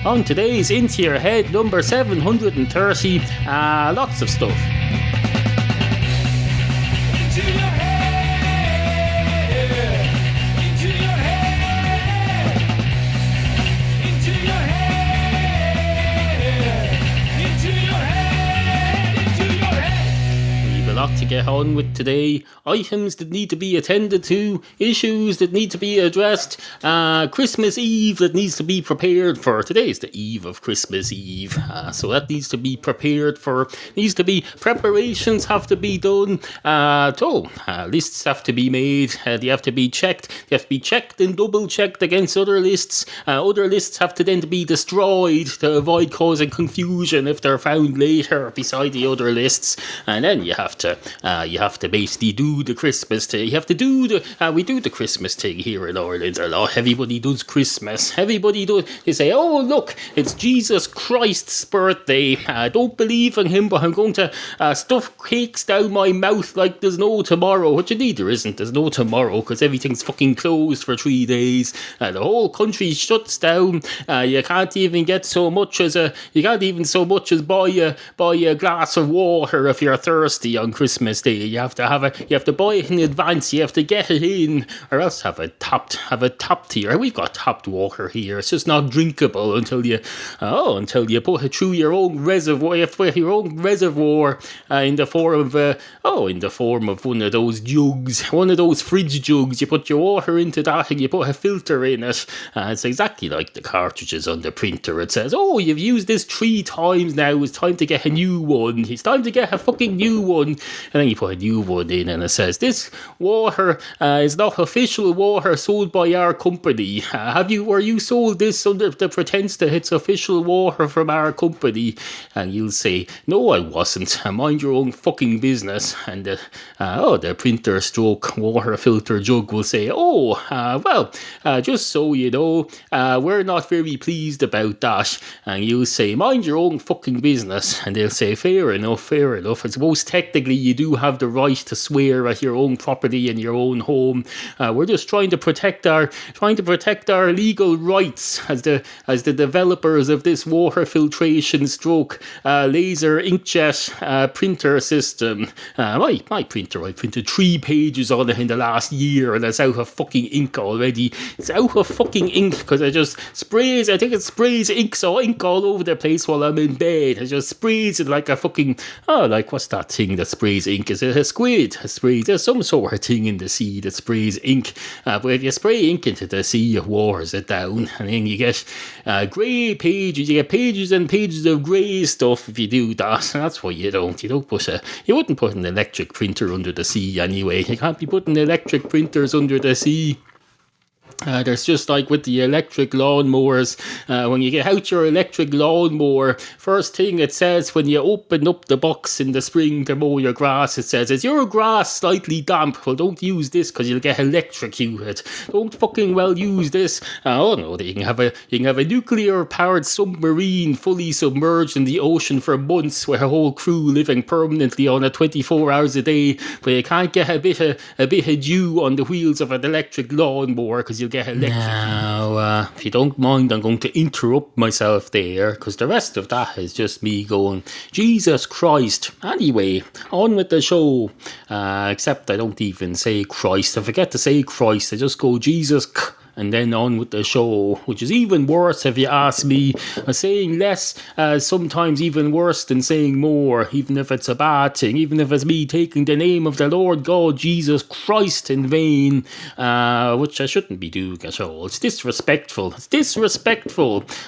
On today's Into Your Head number 730, lots of stuff. Lot to get on with today. Items that need to be attended to, issues that need to be addressed, Christmas Eve that needs to be prepared for. Today is the eve of Christmas Eve, so that needs to be prepared for. Preparations have to be done. Lists have to be made. They have to be checked. They have to be checked and double checked against other lists. Other lists have to then be destroyed to avoid causing confusion if they're found later beside the other lists. And then you have to basically do the Christmas thing. You have to do we do the Christmas thing here in Ireland a lot. Everybody does Christmas. Everybody does. They say, oh look, it's Jesus Christ's birthday. I don't believe in him, but I'm going to stuff cakes down my mouth like there's no tomorrow. What you need, there isn't. There's no tomorrow because everything's fucking closed for 3 days. The whole country shuts down. You can't even get so much as buy a glass of water if you're thirsty on Christmas Day. You have to buy it in advance. You have to get it in, or else have it tapped here. We've got tapped water here. It's just not drinkable until you put it through your own reservoir. You have to put your own reservoir in the form of one of those jugs, one of those fridge jugs. You put your water into that and you put a filter in it. It's exactly like the cartridges on the printer. It says, oh, you've used this 3 times now. It's time to get a new one. It's time to get a fucking new one. And then you put a new one in and it says, this water is not official water sold by our company. Were you sold this under the pretense that it's official water from our company? And you'll say, no, I wasn't. Mind your own fucking business. And the printer stroke water filter jug will say, just so you know, we're not very pleased about that. And you'll say, mind your own fucking business. And they'll say, fair enough. I suppose technically you do have the right to swear at your own property in your own home. We're just trying to protect our legal rights as the developers of this water filtration stroke laser inkjet printer system. My printer, I printed 3 pages on it in the last year and it's out of fucking ink already. It's out of fucking ink because it sprays ink all over the place while I'm in bed. It just sprays it like a fucking, what's that thing that sprays ink? Is it a squid? There's some sort of thing in the sea that sprays ink. But if you spray ink into the sea, it waters it down. And then you get grey pages. You get pages and pages of grey stuff if you do that. And that's why you wouldn't put an electric printer under the sea anyway. You can't be putting electric printers under the sea. There's just like with the electric lawnmowers, when you get out your electric lawnmower, first thing it says when you open up the box in the spring to mow your grass, it says, is your grass slightly damp? Well, don't use this because you'll get electrocuted. Don't fucking well use this. You can have a nuclear powered submarine fully submerged in the ocean for months with a whole crew living permanently on it 24 hours a day, but you can't get a bit of dew on the wheels of an electric lawnmower because you'll get electrocuted. Now, if you don't mind, I'm going to interrupt myself there because the rest of that is just me going, Jesus Christ. Anyway, on with the show. Except I don't even say Christ. I forget to say Christ. I just go Jesus and then on with the show, which is even worse if you ask me. Saying less sometimes even worse than saying more, even if it's a bad thing, even if it's me taking the name of the Lord God Jesus Christ in vain, which I shouldn't be doing at all. It's disrespectful.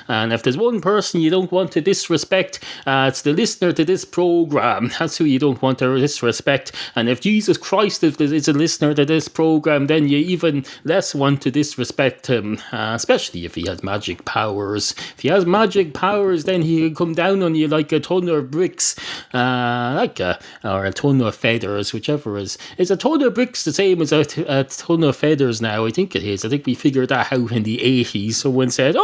And if there's one person you don't want to disrespect, it's the listener to this program. That's who you don't want to disrespect. And if Jesus Christ is a listener to this program, then you even less want to disrespect him, especially if he has magic powers. If he has magic powers, then he can come down on you like a ton of bricks, or a ton of feathers, whichever is a ton of bricks the same as a ton of feathers now? I think it is. I think we figured that out in the 80s. Someone said,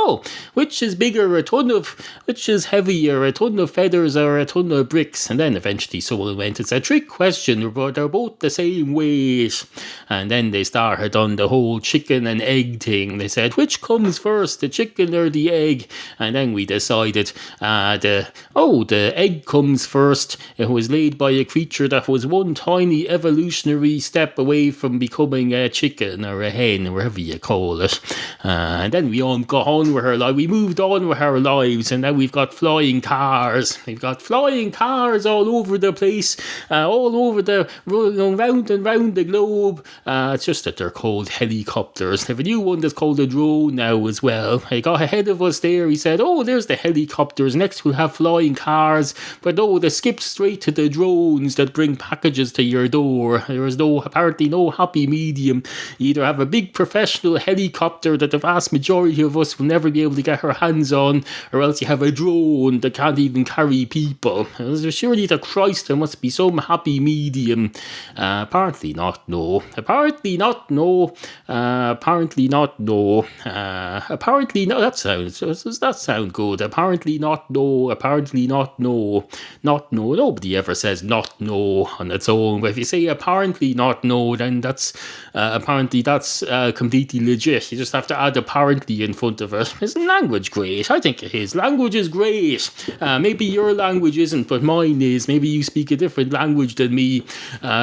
which is bigger, which is heavier, a ton of feathers or a ton of bricks? And then eventually someone went, it's a trick question, but they're both the same weight. And then they started on the whole chicken and egg thing. They said, which comes first, the chicken or the egg? And then we decided the egg comes first. It was laid by a creature that was one tiny evolutionary step away from becoming a chicken or a hen, or whatever you call it. And then we all got on with our life. We moved on with our lives, and now we've got flying cars. We've got flying cars all over the place, all over the round and round the globe. It's just that they're called helicopters. They have a new one that's called a drone now as well. He got ahead of us there. He said, oh, there's the helicopters. Next we'll have flying cars. But no, they skip straight to the drones that bring packages to your door. There is apparently no happy medium. You either have a big professional helicopter that the vast majority of us will never be able to get our hands on, or else you have a drone that can't even carry people. Surely to Christ there must be some happy medium. Apparently not, no. Apparently not, no. Apparently not, no. Apparently not. Does that sound good? Apparently not, no. Apparently not, no. Not no. Nobody ever says not no on its own. But if you say apparently not no, then that's completely legit. You just have to add apparently in front of it. Isn't language great? I think it is. Language is great. Maybe your language isn't, but mine is. Maybe you speak a different language than me.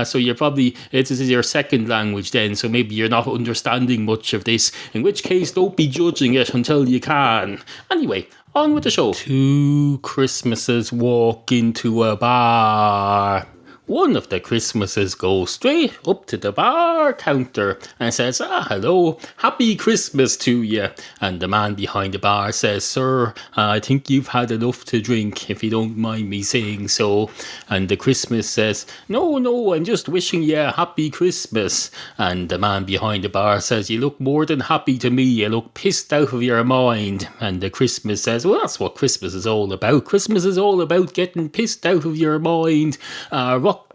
So you're probably, this is your second language then. So maybe you're not understanding much of this. In which case, don't be judging it until you can. Anyway, on with the show. 2 Christmases walk into a bar. One of the Christmases goes straight up to the bar counter and says, hello, happy Christmas to you. And the man behind the bar says, sir, I think you've had enough to drink, if you don't mind me saying so. And the Christmas says, no, I'm just wishing you a happy Christmas. And the man behind the bar says, you look more than happy to me, you look pissed out of your mind. And the Christmas says, well, that's what Christmas is all about. Christmas is all about getting pissed out of your mind,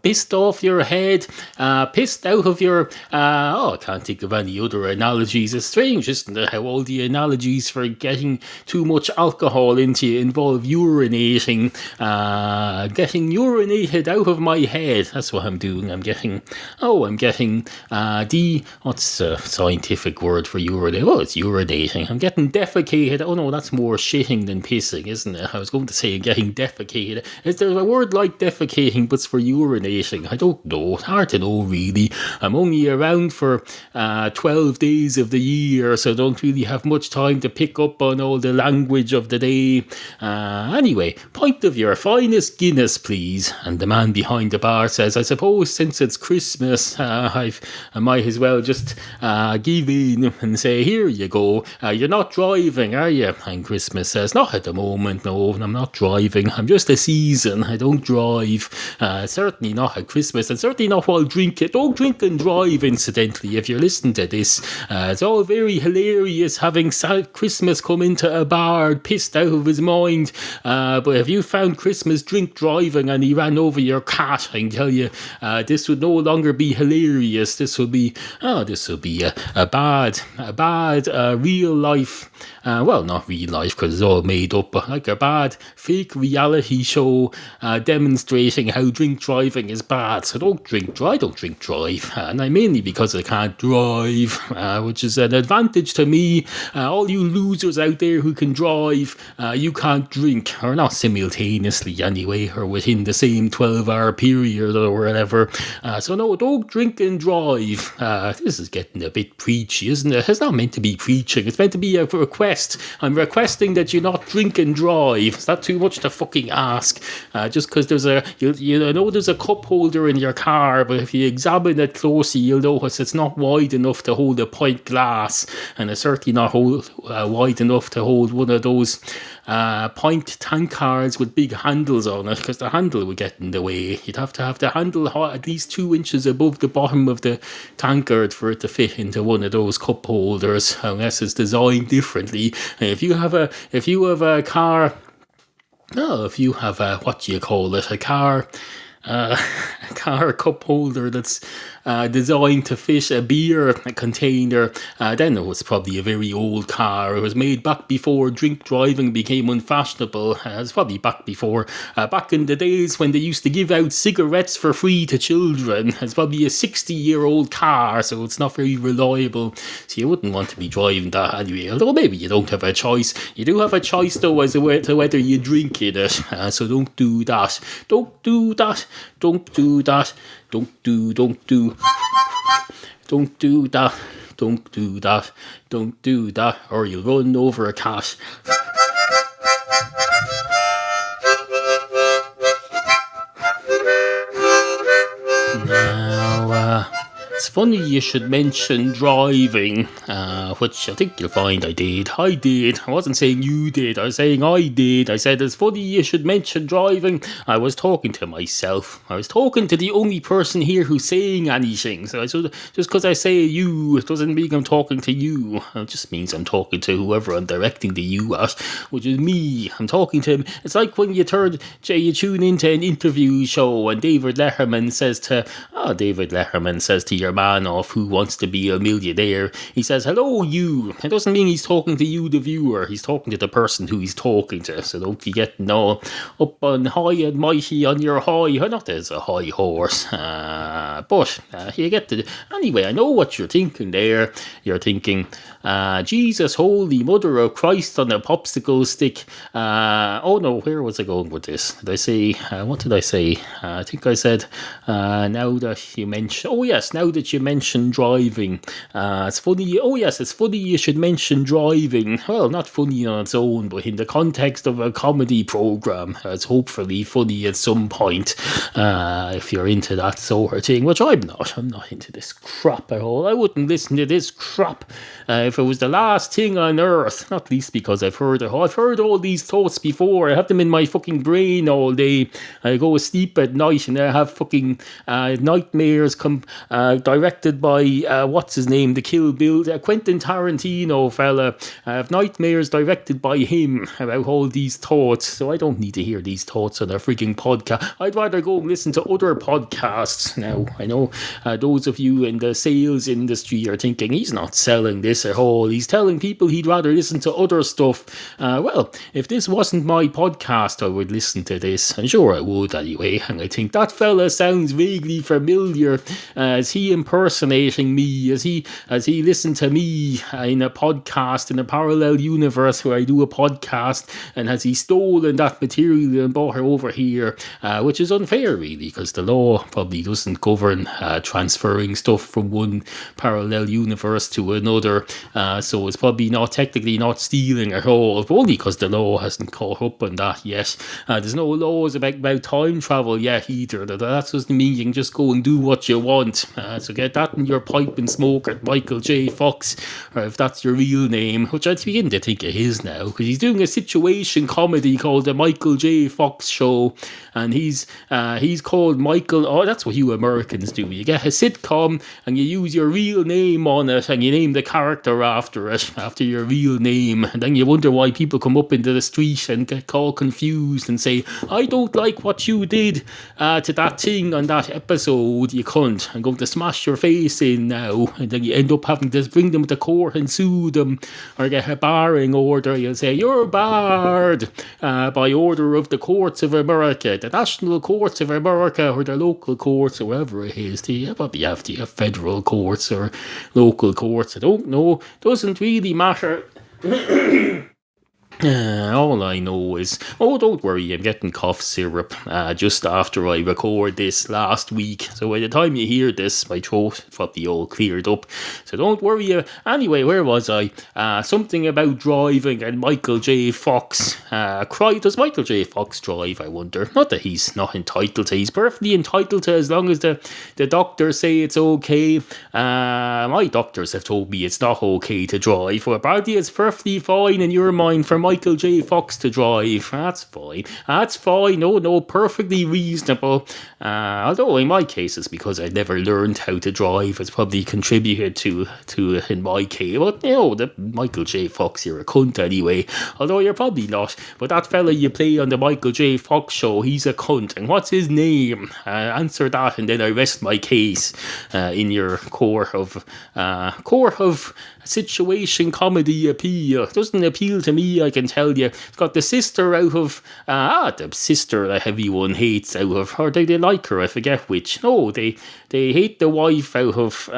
pissed off your head, pissed out of your, I can't think of any other analogies. It's strange, isn't it, how all the analogies for getting too much alcohol into you involve urinating, getting urinated out of my head. That's what I'm doing. I'm getting what's the scientific word for urinate? Well, it's urinating. I'm getting defecated. Oh no, that's more shitting than pissing, isn't it? I was going to say I'm getting defecated. Is there a word like defecating, but it's for urinating? I don't know. It's hard to know, really. I'm only around for 12 days of the year, so I don't really have much time to pick up on all the language of the day. Anyway, pint of your finest Guinness, please. And the man behind the bar says, I suppose since it's Christmas, I might as well just give in and say, here you go. You're not driving, are you? And Christmas says, not at the moment, no, I'm not driving. I'm just a season. I don't drive. Certainly not at Christmas, and certainly not while drinking. Don't drink and drive, incidentally, if you're listening to this. It's all very hilarious having Christmas come into a bar pissed out of his mind, but if you found Christmas drink driving and he ran over your cat, I can tell you this would no longer be hilarious. This would be a bad real life, well, not real life because it's all made up, but like a bad fake reality show demonstrating how drink driving is bad. So don't drink drive, and I mainly because I can't drive, which is an advantage to me. All you losers out there who can drive, you can't drink, or not simultaneously anyway, or within the same 12-hour period or whatever. So no, don't drink and drive. This is getting a bit preachy, isn't it? It's not meant to be preaching, it's meant to be a request. I'm requesting that you not drink and drive. Is that too much to fucking ask? Just because there's there's a cup holder in your car, but if you examine it closely, you'll notice it's not wide enough to hold a pint glass, and it's certainly not wide enough to hold one of those pint tankards with big handles on it, because the handle would get in the way. You'd have to have the handle at least 2 inches above the bottom of the tankard for it to fit into one of those cup holders, unless it's designed differently. And if you have a car, if you have a car cup holder that's designed to fit a beer container. Then it was probably a very old car. It was made back before drink driving became unfashionable. It was probably back before, back in the days when they used to give out cigarettes for free to children. It's probably a 60-year-old car, so it's not very reliable. So you wouldn't want to be driving that anyway. Although maybe you don't have a choice. You do have a choice though as to whether you drink in it. So don't do that. Don't do that. Don't do that. Don't do that. Don't do that. Don't do that, or you'll run over a cat. Now, it's funny you should mention driving, which I think you'll find I did. I did. I wasn't saying you did. I was saying I did. I said it's funny you should mention driving. I was talking to myself. I was talking to the only person here who's saying anything. So just because I say you, it doesn't mean I'm talking to you. It just means I'm talking to whoever I'm directing the you at, which is me. I'm talking to him. It's like when you tune into an interview show and David Letterman says to your man off Who Wants to Be a Millionaire, he says, hello you. It doesn't mean he's talking to you, the viewer. He's talking to the person who he's talking to. So don't be getting all up on high and mighty on your high. Not as a high horse. But you get to... Anyway, I know what you're thinking there. You're thinking, Jesus, Holy Mother of Christ on a popsicle stick. Oh no, where was I going with this? Did I say... what did I say? I think I said, now that you mention... Oh yes, now that you mentioned driving, it's funny. Oh yes, it's funny you should mention driving. Well, not funny on its own, but in the context of a comedy program, it's hopefully funny at some point. If you're into that sort of thing, which I'm not. I'm not into this crap at all. I wouldn't listen to this crap if it was the last thing on earth. Not least because I've heard all these thoughts before. I have them in my fucking brain all day. I go to sleep at night and I have fucking nightmares directed by what's his name, the Kill Bill, Quentin Tarantino fella. I have nightmares directed by him about all these thoughts, so I don't need to hear these thoughts on a freaking podcast. I'd rather go and listen to other podcasts. Now, I know those of you in the sales industry are thinking, he's not selling this at all. He's telling people he'd rather listen to other stuff. Well, if this wasn't my podcast, I would listen to this. I'm sure I would anyway, and I think that fella sounds vaguely familiar. Is he impersonating me? As he listened to me in a podcast in a parallel universe where I do a podcast, and has he stolen that material and brought her over here, which is unfair really, because the law probably doesn't govern transferring stuff from one parallel universe to another, so it's probably not technically not stealing at all, but only because the law hasn't caught up on that yet. There's no laws about time travel yet either. That doesn't mean you can just go and do what you want. So get that in your pipe and smoke at Michael J. Fox, or if that's your real name, which I begin to think it is now, because he's doing a situation comedy called The Michael J. Fox Show, and he's called Michael. Oh, that's what you Americans do. You get a sitcom and you use your real name on it, and you name the character after it, after your real name, and then you wonder why people come up into the street and get all confused and say, I don't like what you did to that thing on that episode, you cunt. I'm going to smash your face in now. And then you end up having to bring them to court and sue them, or get a barring order. You'll say, you're barred by order of the courts of America, the national courts of America, or the local courts, or whatever it is. You probably have to have federal courts or local courts. I don't know. Doesn't really matter. All I know is, oh, don't worry, I'm getting cough syrup just after I record this last week. So by the time you hear this, my throat is probably all cleared up. So don't worry. Anyway, where was I? Something about driving and Michael J. Fox. Does Michael J. Fox drive, I wonder? Not that he's not entitled to. He's perfectly entitled to, as long as the doctors say it's okay. My doctors have told me it's not okay to drive. Well, apparently it's perfectly fine in your mind for Michael J. Fox to drive. That's fine. That's fine. No, perfectly reasonable. Although in my case, it's because I never learned how to drive. It's probably contributed to in my case. But, the Michael J. Fox, you're a cunt anyway. Although you're probably not. But that fella you play on the Michael J. Fox show, he's a cunt. And what's his name? Answer that and then I rest my case in your core of situation comedy appeal. It doesn't appeal to me, I can tell you. It's got the sister out of the sister the heavy one hates out of, or they like her, I forget which. No, they hate the wife out of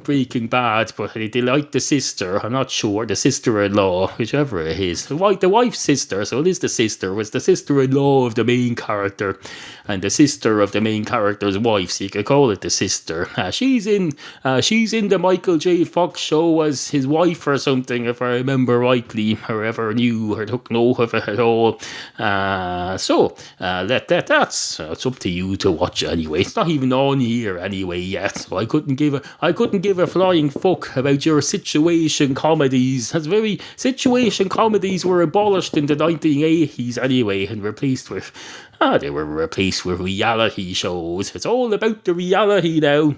Breaking Bad, but they like the sister. I'm not sure, the sister-in-law, whichever it is. The wife's sister, so it is the sister, was the sister-in-law of the main character, and the sister of the main character's wife, so you could call it the sister. She's in the Michael J. Fox show as his wife or something, if I remember rightly, or ever knew or took note of it at all. That's it's up to you to watch anyway. It's not even on here anyway yet, so I couldn't give a flying fuck about your situation comedies. Situation comedies were abolished in the 1980s anyway, and replaced with reality shows. It's all about the reality now.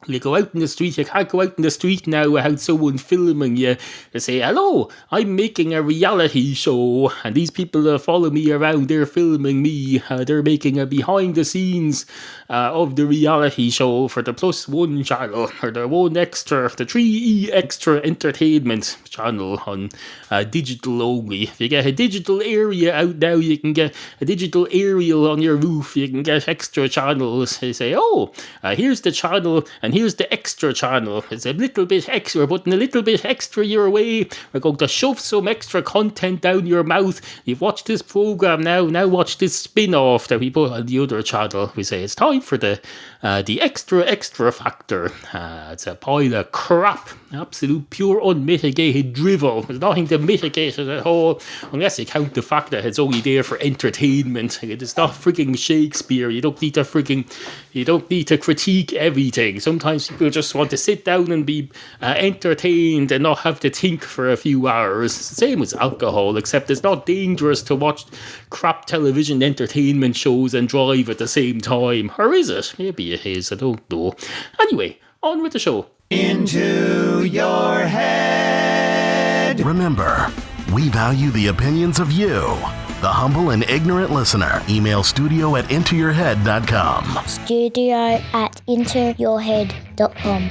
You go out in the street, you can't go out in the street now without someone filming you. They say, hello, I'm making a reality show, and these people that follow me around, they're filming me. They're making a behind the scenes of the reality show for the +1 channel, or the 1extra, the 3E extra entertainment channel on digital only. If you get a digital area out now, you can get a digital aerial on your roof, you can get extra channels. They say, here's the channel, and here's the extra channel. It's a little bit extra. We're putting a little bit extra your way. We're going to shove some extra content down your mouth. You've watched this program now watch this spin-off that we put on the other channel. We say it's time for the extra factor. It's a pile of crap. Absolute pure unmitigated drivel. There's nothing to mitigate it at all, unless you count the fact that it's only there for entertainment. It's not freaking Shakespeare. You don't need to critique everything. Sometimes people just want to sit down and be entertained and not have to think for a few hours. Same as alcohol, except it's not dangerous to watch crap television entertainment shows and drive at the same time. Or is it? Maybe it is, I don't know. Anyway, on with the show. Into your head. Remember, we value the opinions of you, the humble and ignorant listener. Email studio@intoyourhead.com. studio@intoyourhead.com.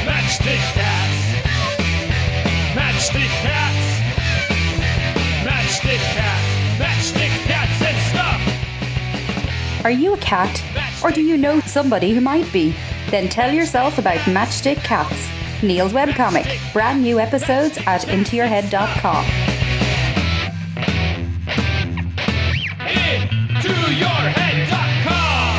Matchstick cats. Matchstick cats. Matchstick cats. Matchstick cats and stuff. Are you a cat? Or do you know somebody who might be? Then tell yourself about Matchstick Cats, Neal's webcomic. Brand new episodes at intoyourhead.com. Intoyourhead.com.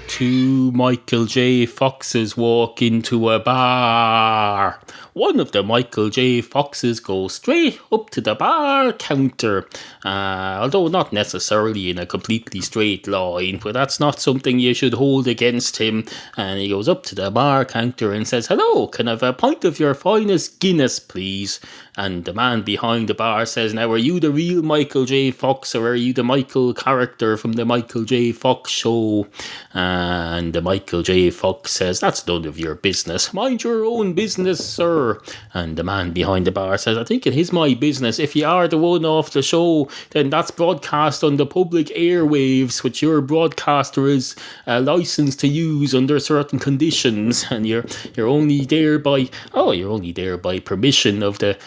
Two Michael J. Foxes walk into a bar. One of the Michael J. Foxes goes straight up to the bar counter, although not necessarily in a completely straight line, but that's not something you should hold against him. And he goes up to the bar counter and says, hello, can I have a pint of your finest Guinness, please? And the man behind the bar says, now, are you the real Michael J. Fox, or are you the Michael character from the Michael J. Fox show? And the Michael J. Fox says, that's none of your business. Mind your own business, sir. And the man behind the bar says, I think it is my business. If you are the one off the show, then that's broadcast on the public airwaves, which your broadcaster is licensed to use under certain conditions, and you're only there by permission of the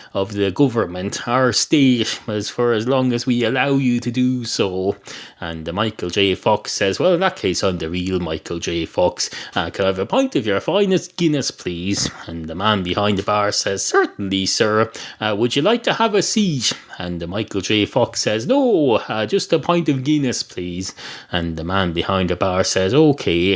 government, our state, as for as long as we allow you to do so. And the Michael J. Fox says, well, in that case, I'm the real Michael J. Fox. Can I have a pint of your finest Guinness, please? And the man behind the bar says, certainly, sir. Would you like to have a seat? And Michael J. Fox says, no, just a pint of Guinness, please. And the man behind the bar says, okay,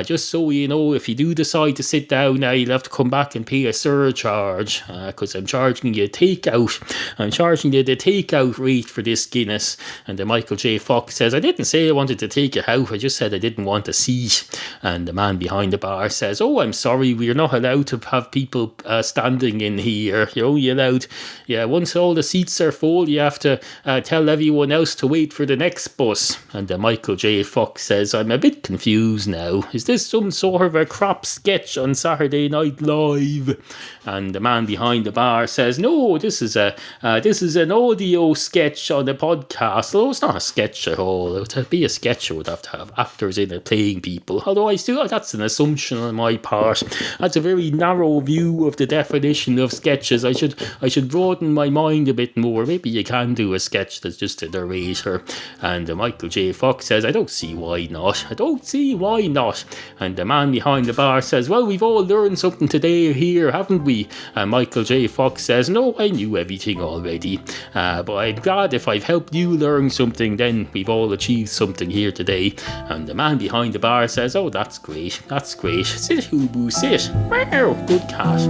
just so you know, if you do decide to sit down now, you'll have to come back and pay a surcharge, because I'm charging you takeout. I'm charging you the takeout rate for this Guinness. And the Michael J. Fox says, I didn't say I wanted to take it out, I just said I didn't want a seat. And the man behind the bar says, oh, I'm sorry, we're not allowed to have people standing in here. You're only allowed, once all the seats are full, you have to tell everyone else to wait for the next bus. And the Michael J. Fox says, I'm a bit confused now. Is this some sort of a crap sketch on Saturday Night Live? And the man behind the bar says, no, this is an audio sketch on a podcast. Although it's not a sketch at all. To be a sketch, I would have to have actors in it playing people. Although that's an assumption on my part. That's a very narrow view of the definition of sketches. I should broaden my mind a bit more. Maybe you can do a sketch that's just a narrator. And Michael J. Fox says, I don't see why not. And the man behind the bar says, well, we've all learned something today here, haven't we? And Michael J. Fox says, no, I knew everything already. But I'm glad if I've helped you learn something, then we've all achieved something here today. And the man behind the bar says, oh, that's great. Sit, Hubu, sit. Wow, good cat.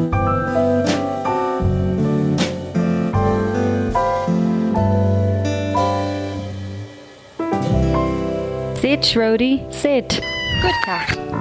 Sit, Rhodey, sit. Good cat.